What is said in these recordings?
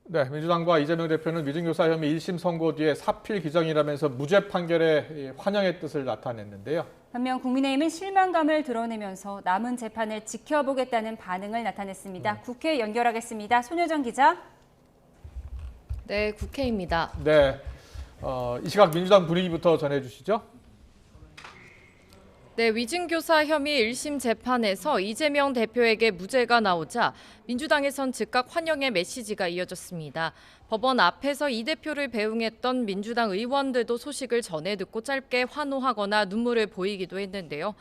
네, 민주당과 이재명 대표는 위증교사 혐의 1심 선고 뒤에 사필 기정이라면서 무죄 판결에 환영의 뜻을 나타냈는데요. 반면 국민의힘은 실망감을 드러내면서 남은 재판을 지켜보겠다는 반응을 나타냈습니다. 국회 연결하겠습니다. 손효정 기자. 네, 국회입니다. 네, 이 시각 민주당 분위기부터 전해주시죠. 네, 위증교사 혐의 1심 재판에서 이재명 대표에게 무죄가 나오자 민주당에선 즉각 환영의 메시지가 이어졌습니다. 법원 앞에서 이 대표를 배웅했던 민주당 의원들도 소식을 전해 듣고 짧게 환호하거나 눈물을 보이기도 했는데요.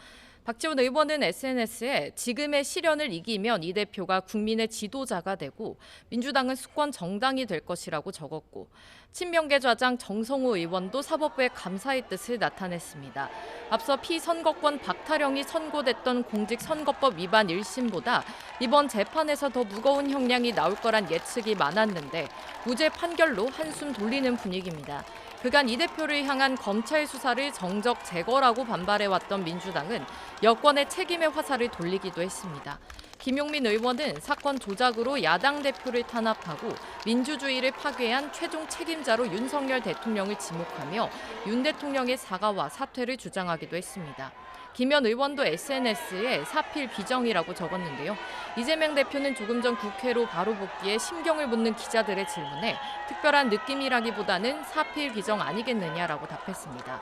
박지원 의원은 SNS에 지금의 시련을 이기면 이 대표가 국민의 지도자가 되고 민주당은 수권 정당이 될 것이라고 적었고, 친명계 좌장 정성호 의원도 사법부에 감사의 뜻을 나타냈습니다. 앞서 피선거권 박타령이 선고됐던 공직선거법 위반 1심보다 이번 재판에서 더 무거운 형량이 나올 거란 예측이 많았는데 무죄 판결로 한숨 돌리는 분위기입니다. 그간 이 대표를 향한 검찰 수사를 정적 제거라고 반발해왔던 민주당은 여권의 책임의 화살을 돌리기도 했습니다. 김용민 의원은 사건 조작으로 야당 대표를 탄압하고 민주주의를 파괴한 최종 책임자로 윤석열 대통령을 지목하며 윤 대통령의 사과와 사퇴를 주장하기도 했습니다. 김현 의원도 SNS에 사필 비정이라고 적었는데요. 이재명 대표는 조금 전 국회로 바로 복귀해 심경을 묻는 기자들의 질문에 특별한 느낌이라기보다는 사필 비정 아니겠느냐라고 답했습니다.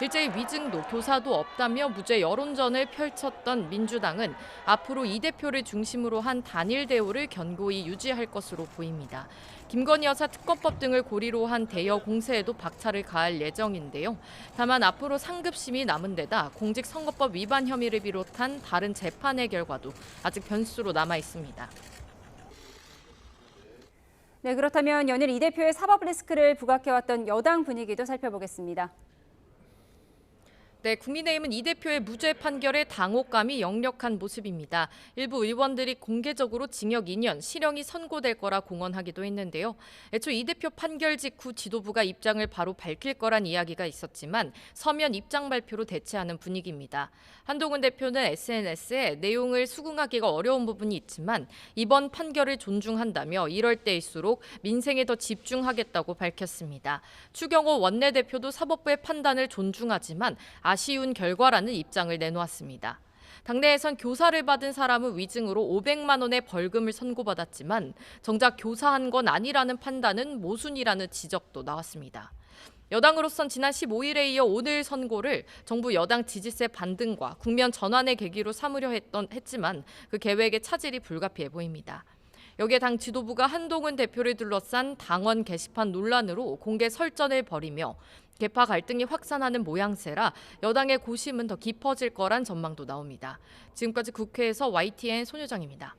일제히 위증도 교사도 없다며 무죄 여론전을 펼쳤던 민주당은 앞으로 이 대표를 중심으로 한 단일 대우를 견고히 유지할 것으로 보입니다. 김건희 여사 특검법 등을 고리로 한 대여 공세에도 박차를 가할 예정인데요. 다만 앞으로 상급심이 남은 데다 공직선거법 위반 혐의를 비롯한 다른 재판의 결과도 아직 변수로 남아 있습니다. 네, 그렇다면 연일 이 대표의 사법 리스크를 부각해왔던 여당 분위기도 살펴보겠습니다. 네, 국민의힘은 이 대표의 무죄 판결에 당혹감이 역력한 모습입니다. 일부 의원들이 공개적으로 징역 2년, 실형이 선고될 거라 공언하기도 했는데요. 애초 이 대표 판결 직후 지도부가 입장을 바로 밝힐 거란 이야기가 있었지만 서면 입장 발표로 대체하는 분위기입니다. 한동훈 대표는 SNS에 내용을 수긍하기가 어려운 부분이 있지만 이번 판결을 존중한다며 이럴 때일수록 민생에 더 집중하겠다고 밝혔습니다. 추경호 원내대표도 사법부의 판단을 존중하지만 아쉬운 결과라는 입장을 내놓았습니다. 당내에선 교사를 받은 사람은 위증으로 500만 원의 벌금을 선고받았지만 정작 교사한 건 아니라는 판단은 모순이라는 지적도 나왔습니다. 여당으로선 지난 15일에 이어 오늘 선고를 정부 여당 지지세 반등과 국면 전환의 계기로 삼으려 했지만 그 계획에 차질이 불가피해 보입니다. 여기에 당 지도부가 한동훈 대표를 둘러싼 당원 게시판 논란으로 공개 설전을 벌이며 계파 갈등이 확산하는 모양새라 여당의 고심은 더 깊어질 거란 전망도 나옵니다. 지금까지 국회에서 YTN 손효정입니다.